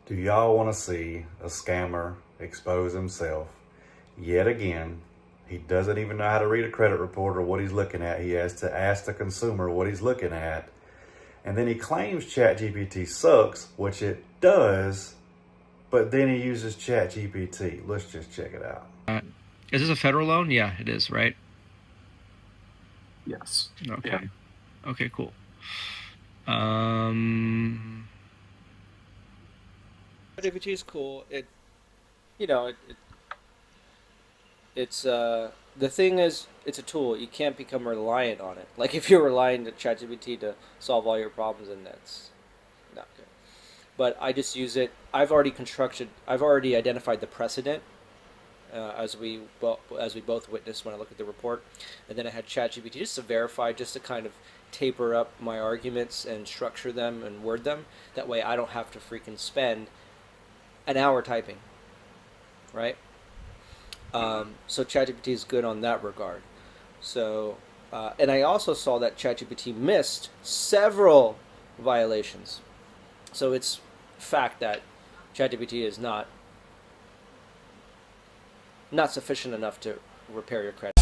Do y'all want to see a scammer expose himself yet again? He doesn't even know how to read a credit report or what he's looking at. He has to ask the consumer what he's looking at. And then he claims ChatGPT sucks, which it does, but then he uses ChatGPT. Let's just check it out. Is this a federal loan? Yeah, it is, right? Yes. Okay. Yeah. Okay, cool. ChatGPT is cool. It's the thing is, it's a tool. You can't become reliant on it. Like if you're relying on ChatGPT to solve all your problems, then that's not good. But I just use it. I've already identified the precedent, as we both witnessed when I looked at the report, and then I had ChatGPT just to verify, just to kind of taper up my arguments and structure them and word them. That way, I don't have to freaking spend an hour typing, right? So ChatGPT is good on that regard. So, and I also saw that ChatGPT missed several violations. So it's fact that ChatGPT is not sufficient enough to repair your credit.